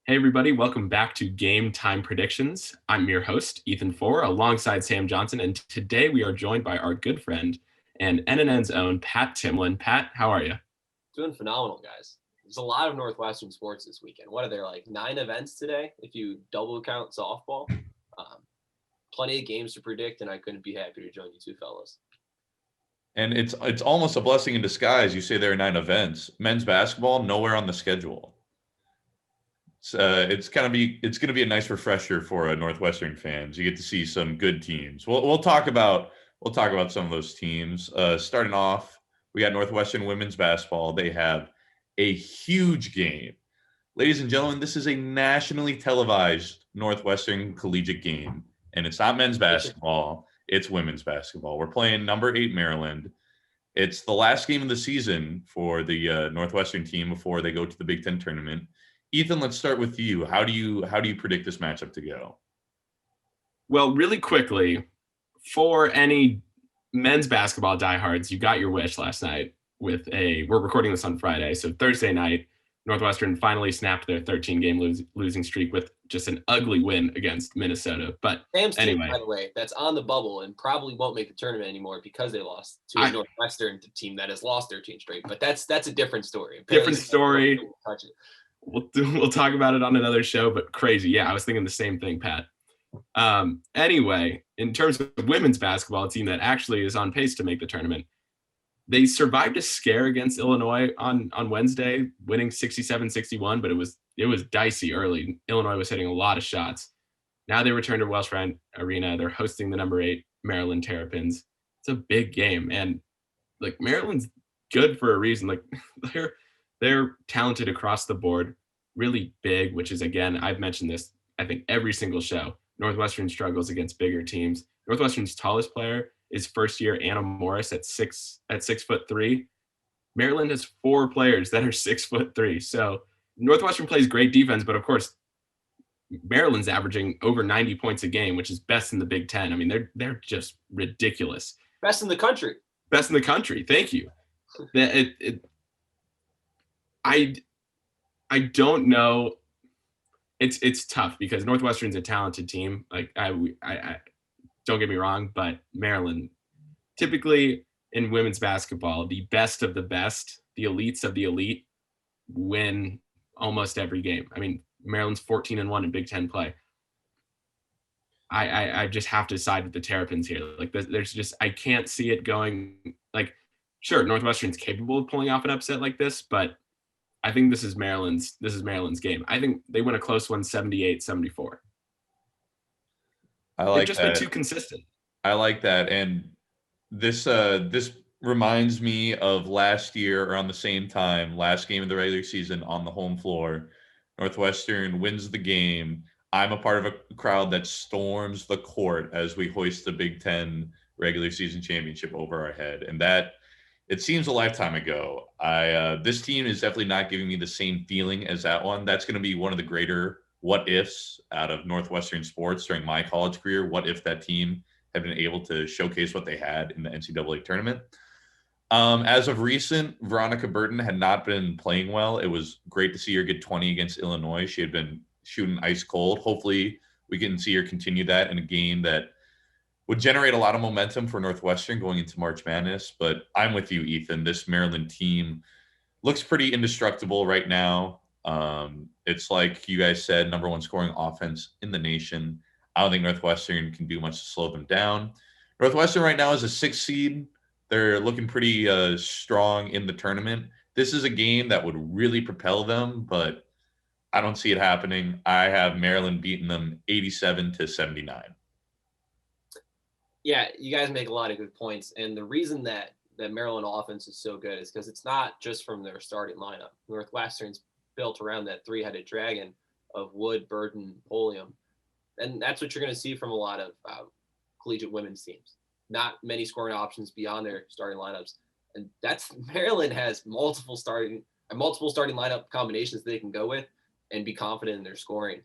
Hey everybody, welcome back to Game Time Predictions. I'm your host, Ethan Fore, alongside Sam Johnson, and today we are joined by our good friend and NNN's own Pat Timlin. Pat, how are you? Doing phenomenal, guys. There's a lot of Northwestern sports this weekend. What are there, like 9 events today, if you double count softball? Um, Plenty of games to predict, and I couldn't be happy to join you two fellows. And it's almost a blessing in disguise. You say there are 9 events. Men's basketball nowhere on the schedule. It's gonna be a nice refresher for Northwestern fans. You get to see some good teams. We'll talk about some of those teams. Starting off, we got Northwestern women's basketball. They have a huge game, ladies and gentlemen. This is a nationally televised Northwestern collegiate game, and it's not men's basketball. It's women's basketball. We're playing number 8 Maryland. It's the last game of the season for the Northwestern team before they go to the Big Ten tournament. Ethan, let's start with you. How do you predict this matchup to go? Well, really quickly, for any men's basketball diehards, you got your wish last night we're recording this on Friday, so Thursday night, Northwestern finally snapped their 13-game losing streak with just an ugly win against Minnesota. But Sam's anyway, team, by the way, that's on the bubble and probably won't make the tournament anymore because they lost to a Northwestern team that has lost 13 straight. But that's a different story. Different story. We'll talk about it on another show, but crazy. Yeah, I was thinking the same thing, Pat. Anyway, in terms of women's basketball, a team that actually is on pace to make the tournament, they survived a scare against Illinois on Wednesday, winning 67-61, but it was dicey early. Illinois was hitting a lot of shots. Now they return to Welsh Arena. They're hosting the number 8 Maryland Terrapins. It's a big game, and like Maryland's good for a reason. Like they're talented across the board, really big, which is, again, I've mentioned this, I think, every single show. Northwestern struggles against bigger teams. Northwestern's tallest player is first-year Anna Morris at 6'3". Maryland has 4 players that are 6'3". So Northwestern plays great defense, but of course, Maryland's averaging over 90 points a game, which is best in the Big Ten. I mean, they're just ridiculous. Best in the country. Best in the country. Thank you. I don't know. It's tough because Northwestern's a talented team. Like I don't get me wrong, but Maryland, typically in women's basketball, the best of the best, the elites of the elite, win almost every game. I mean, Maryland's 14-1 in Big Ten play. I just have to side with the Terrapins here. Like there's just, I can't see it going. Like, sure, Northwestern's capable of pulling off an upset like this, but I think this is Maryland's game. I think they win a close one, 78-74. I like They've just that. been too consistent. I like that. And this reminds me of last year around the same time, last game of the regular season on the home floor. Northwestern wins the game. I'm a part of a crowd that storms the court as we hoist the Big Ten regular season championship over our head. And that, it seems a lifetime ago. This team is definitely not giving me the same feeling as that one. That's going to be one of the greater what ifs out of Northwestern sports during my college career. What if that team had been able to showcase what they had in the NCAA tournament? As of recent, Veronica Burton had not been playing well. It was great to see her get 20 against Illinois. She had been shooting ice cold. Hopefully we can see her continue that in a game that would generate a lot of momentum for Northwestern going into March Madness. But I'm with you, Ethan. This Maryland team looks pretty indestructible right now. It's like you guys said, number 1 scoring offense in the nation. I don't think Northwestern can do much to slow them down. Northwestern right now is a 6th seed. They're looking pretty strong in the tournament. This is a game that would really propel them, but I don't see it happening. I have Maryland beating them 87-79. Yeah, you guys make a lot of good points. And the reason that Maryland offense is so good is because it's not just from their starting lineup. Northwestern's built around that 3-headed dragon of Wood, Burton, Polium. And that's what you're going to see from a lot of collegiate women's teams. Not many scoring options beyond their starting lineups. And that's, Maryland has multiple starting lineup combinations they can go with and be confident in their scoring.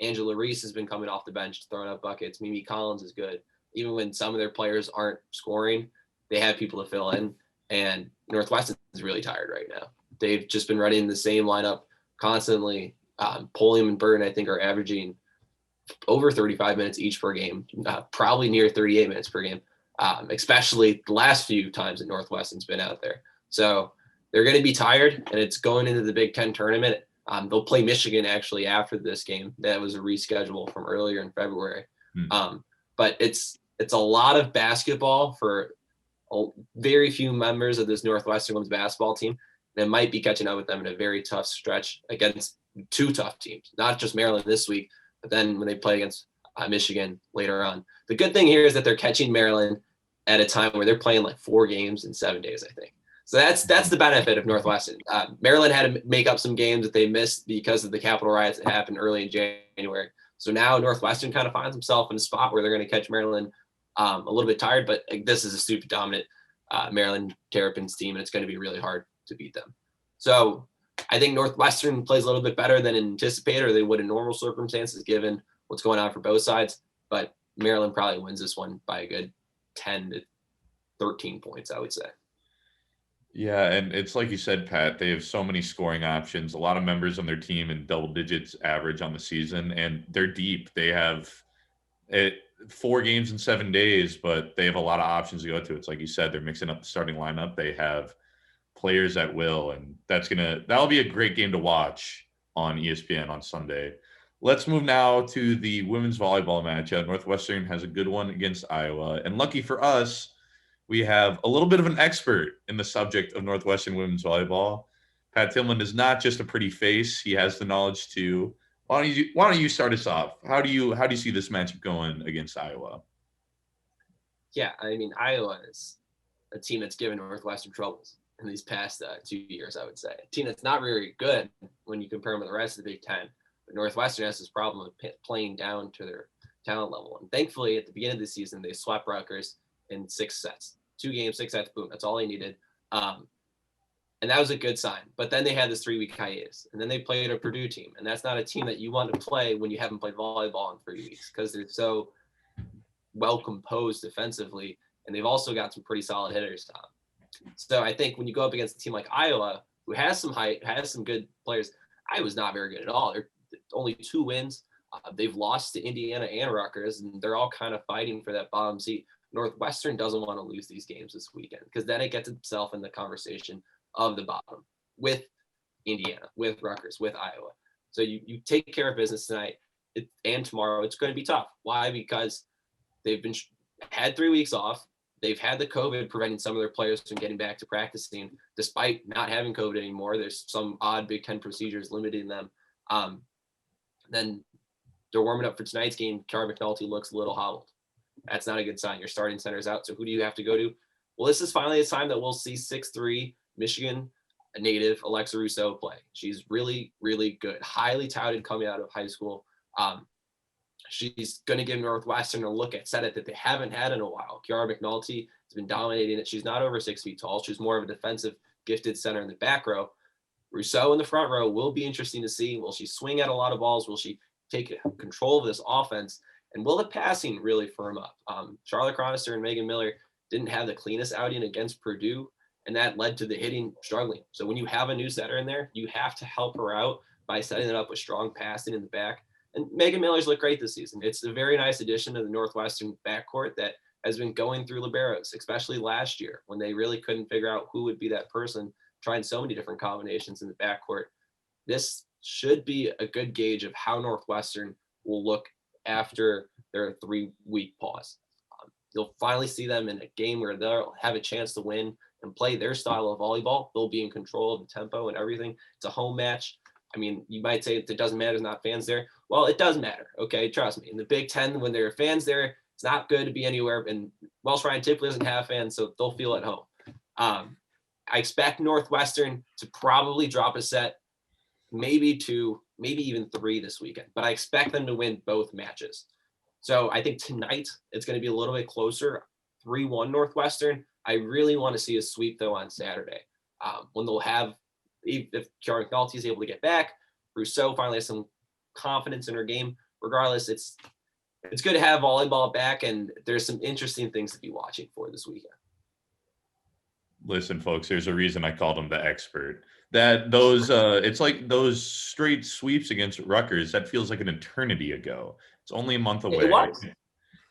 Angela Reese has been coming off the bench, throwing up buckets. Mimi Collins is good. Even when some of their players aren't scoring, they have people to fill in. And Northwestern is really tired right now. They've just been running the same lineup constantly. Pulliam and Burton, I think, are averaging over 35 minutes each per game, probably near 38 minutes per game, especially the last few times that Northwestern's been out there. So they're going to be tired, and it's going into the Big Ten tournament. They'll play Michigan actually after this game. That was a reschedule from earlier in February. But it's a lot of basketball for very few members of this Northwestern women's basketball team. And it might be catching up with them in a very tough stretch against two tough teams, not just Maryland this week, but then when they play against Michigan later on. The good thing here is that they're catching Maryland at a time where they're playing like 4 games in 7 days, I think. So that's the benefit of Northwestern. Maryland had to make up some games that they missed because of the Capitol riots that happened early in January. So now Northwestern kind of finds himself in a spot where they're going to catch Maryland a little bit tired, but this is a super dominant Maryland Terrapins team, and it's going to be really hard to beat them. So I think Northwestern plays a little bit better than anticipated, or they would in normal circumstances, given what's going on for both sides. But Maryland probably wins this one by a good 10 to 13 points, I would say. Yeah, and it's like you said, Pat, they have so many scoring options, a lot of members on their team in double digits average on the season, and they're deep. They have 4 games in 7 days, but they have a lot of options to go to. It's like you said, they're mixing up the starting lineup. They have players at will, and that'll be a great game to watch on ESPN on Sunday. Let's move now to the women's volleyball matchup. Northwestern has a good one against Iowa, and lucky for us, we have a little bit of an expert in the subject of Northwestern women's volleyball. Pat Timlin is not just a pretty face; he has the knowledge too. Why don't you start us off? How do you see this matchup going against Iowa? Yeah, I mean, Iowa is a team that's given Northwestern troubles in these past 2 years, I would say. A team that's not very good when you compare them with the rest of the Big Ten. But Northwestern has this problem of playing down to their talent level. And thankfully, at the beginning of the season, they swept Rutgers in 6 sets. 2 games, 6 sets, boom. That's all they needed. And that was a good sign. But then they had this 3-week hiatus. And then they played a Purdue team. And that's not a team that you want to play when you haven't played volleyball in 3 weeks, because they're so well composed defensively. And they've also got some pretty solid hitters. So I think when you go up against a team like Iowa, who has some height, has some good players, Iowa's not very good at all. They're only 2 wins. They've lost to Indiana and Rutgers, and they're all kind of fighting for that bottom seat. Northwestern doesn't want to lose these games this weekend, because then it gets itself in the conversation of the bottom with Indiana, with Rutgers, with Iowa. So you take care of business tonight and tomorrow. It's going to be tough. Why? Because they've had 3 weeks off. They've had the COVID preventing some of their players from getting back to practicing, despite not having COVID anymore. There's some odd Big Ten procedures limiting them. Then they're warming up for tonight's game. Kiara McNulty looks a little hobbled. That's not a good sign. Your starting center's out. So who do you have to go to? Well, this is finally a time that we'll see 6'3" Michigan native Alexa Rousseau play. She's really, really good. Highly touted coming out of high school. She's going to give Northwestern a look at set it that they haven't had in a while. Kiara McNulty has been dominating it. She's not over 6 feet tall. She's more of a defensive, gifted center in the back row. Rousseau in the front row will be interesting to see. Will she swing at a lot of balls? Will she take control of this offense? And will the passing really firm up? Charlotte Chronister and Megan Miller didn't have the cleanest outing against Purdue, and that led to the hitting struggling. So when you have a new setter in there, you have to help her out by setting it up with strong passing in the back. And Megan Miller's looked great this season. It's a very nice addition to the Northwestern backcourt that has been going through liberos, especially last year when they really couldn't figure out who would be that person, trying so many different combinations in the backcourt. This should be a good gauge of how Northwestern will look after their 3-week pause. You'll finally see them in a game where they'll have a chance to win and play their style of volleyball. They'll be in control of the tempo and everything. It's a home match. I mean, you might say it doesn't matter, there's not fans there. Well, it does matter, okay? Trust me. In the Big Ten, when there are fans there, it's not good to be anywhere. And Welsh Ryan typically doesn't have fans, so they'll feel at home. I expect Northwestern to probably drop a set, maybe 2, maybe even 3 this weekend. But I expect them to win both matches. So I think tonight it's going to be a little bit closer, 3-1 Northwestern. I really want to see a sweep, though, on Saturday when they'll have, if Kiara McNulty is able to get back, Rousseau finally has some confidence in her game. Regardless, it's good to have volleyball back, and there's some interesting things to be watching for this weekend. Listen, folks, there's a reason I called him the expert. It's like those straight sweeps against Rutgers. That feels like an eternity ago. It's only a month away. It was.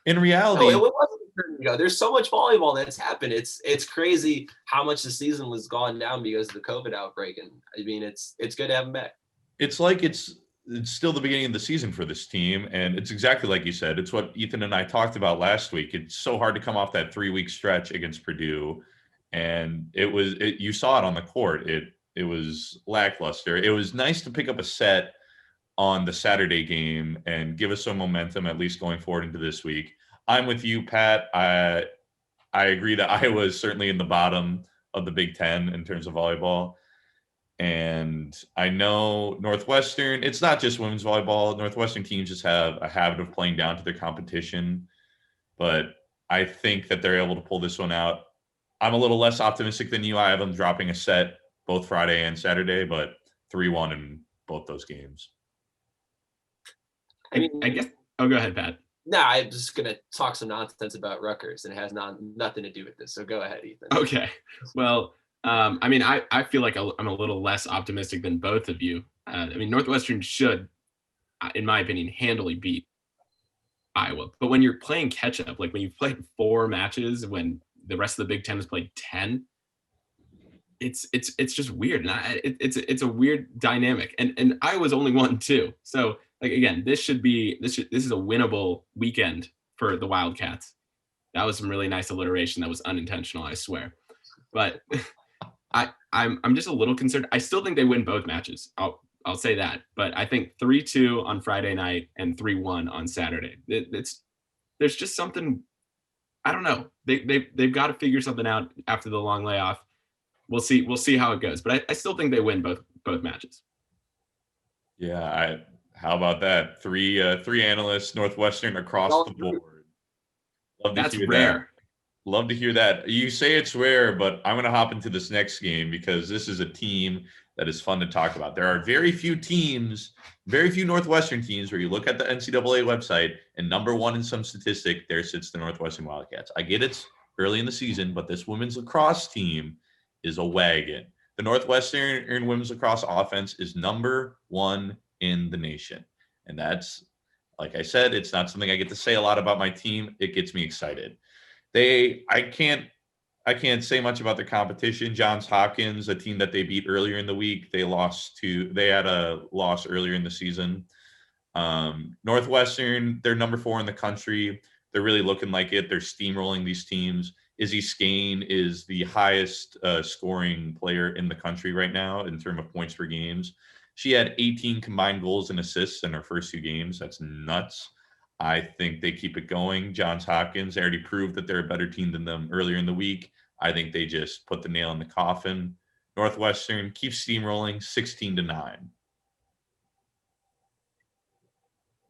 In No, reality, it wasn't a turn ago. There's so much volleyball that's happened. It's crazy how much the season was gone down because of the COVID outbreak. And I mean, it's good to have them back. it's like it's still the beginning of the season for this team, and it's exactly like you said. It's what Ethan and I talked about last week. It's so hard to come off that 3-week stretch against Purdue, and you saw it on the court. It was lackluster. It was nice to pick up a set on the Saturday game and give us some momentum, at least going forward into this week. I'm with you, Pat. I agree that Iowa is certainly in the bottom of the Big Ten in terms of volleyball. And I know Northwestern, it's not just women's volleyball. Northwestern teams just have a habit of playing down to their competition. But I think that they're able to pull this one out. I'm a little less optimistic than you. I have them dropping a set both Friday and Saturday, but 3-1 in both those games. I guess. Oh, go ahead, Pat. No, I'm just gonna talk some nonsense about Rutgers, and it has nothing to do with this. So go ahead, Ethan. Okay. Well, I mean, I feel like I'm a little less optimistic than both of you. I mean, Northwestern should, in my opinion, handily beat Iowa. But when you're playing catch up, like when you've played 4 matches, when the rest of the Big Ten has played 10, it's just weird, and it's a weird dynamic. And Iowa's only won 2, so like again, this is a winnable weekend for the Wildcats. That was some really nice alliteration that was unintentional, I swear. But I'm just a little concerned. I still think they win both matches. I'll say that. But I think 3-2 on Friday night and 3-1 on Saturday. There's just something, I don't know. They've got to figure something out after the long layoff. We'll see how it goes. But I still think they win both matches. Yeah, how about that? Three analysts, Northwestern across the board. That's rare. Love to hear that. You say it's rare, but I'm going to hop into this next game because this is a team that is fun to talk about. There are very few Northwestern teams where you look at the NCAA website and number 1 in some statistic, there sits the Northwestern Wildcats. I get it's early in the season, but this women's lacrosse team is a wagon. The Northwestern women's lacrosse offense is number 1 in the nation. And that's, like I said, it's not something I get to say a lot about my team. It gets me excited. I can't say much about their competition. Johns Hopkins, a team that they beat earlier in the week, they had a loss earlier in the season. Northwestern, they're number 4 in the country. They're really looking like it. They're steamrolling these teams. Izzy Skane is the highest scoring player in the country right now in terms of points per games. She had 18 combined goals and assists in her first 2 games. That's nuts. I think they keep it going. Johns Hopkins, they already proved that they're a better team than them earlier in the week. I think they just put the nail in the coffin. Northwestern keeps steamrolling 16-9.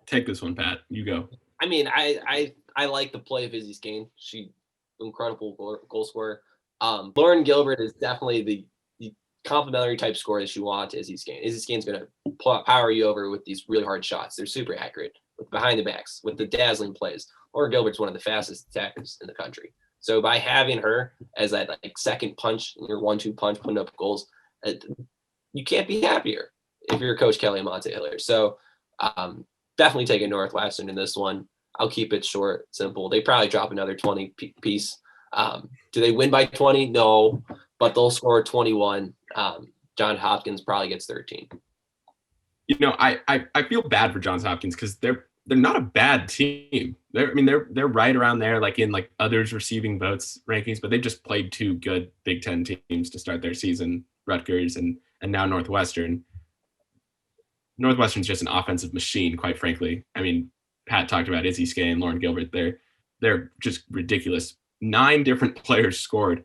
Take this one, Pat. You go. I mean, I like the play of Izzy Skane. She incredible goal scorer. Lauren Gilbert is definitely the complimentary type scorer that you want to Izzy Skane. Izzy Skane's going to power you over with these really hard shots. They're super accurate with behind the backs, with the dazzling plays. Lauren Gilbert's one of the fastest attackers in the country. So by having her as that like second punch, your 1-2 punch, putting up goals, you can't be happier if you're Coach Kelly Monte Hiller. So definitely taking Northwestern in this one. I'll keep it short, simple. They probably drop another 20 piece. Do they win by 20? No, but they'll score 21. John Hopkins probably gets 13. You know, I feel bad for Johns Hopkins because they're not a bad team. They're right around there, like in like others receiving votes rankings, but they've just played 2 good Big Ten teams to start their season, Rutgers and now Northwestern. Northwestern's just an offensive machine, quite frankly. I mean, Pat talked about Izzy Skane and Lauren Gilbert. They're just ridiculous. 9 different players scored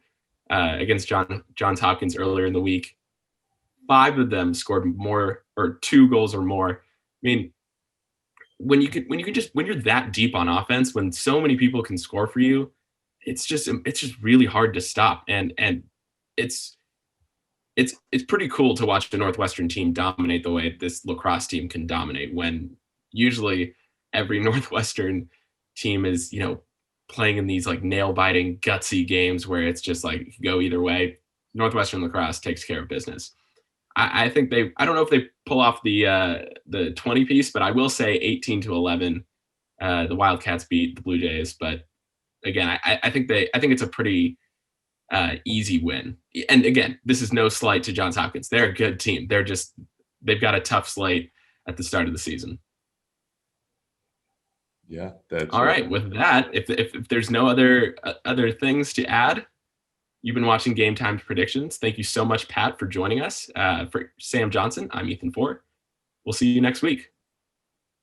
against Johns Hopkins earlier in the week. 5 of them scored more or 2 goals or more. I mean, when you're that deep on offense, when so many people can score for you, it's just really hard to stop. And it's pretty cool to watch the Northwestern team dominate the way this lacrosse team can dominate, when usually every Northwestern team is, playing in these like nail biting, gutsy games where it's just like go either way. Northwestern lacrosse takes care of business. I think I don't know if they pull off the 20 piece, but I will say 18-11. The Wildcats beat the Blue Jays, but again, I think it's a pretty easy win. And again, this is no slight to Johns Hopkins. They're a good team. They've got a tough slate at the start of the season. Yeah, that's all right. With that, if there's no other things to add, you've been watching Game Time Predictions. Thank you so much, Pat, for joining us. For Sam Johnson, I'm Ethan Fore. We'll see you next week.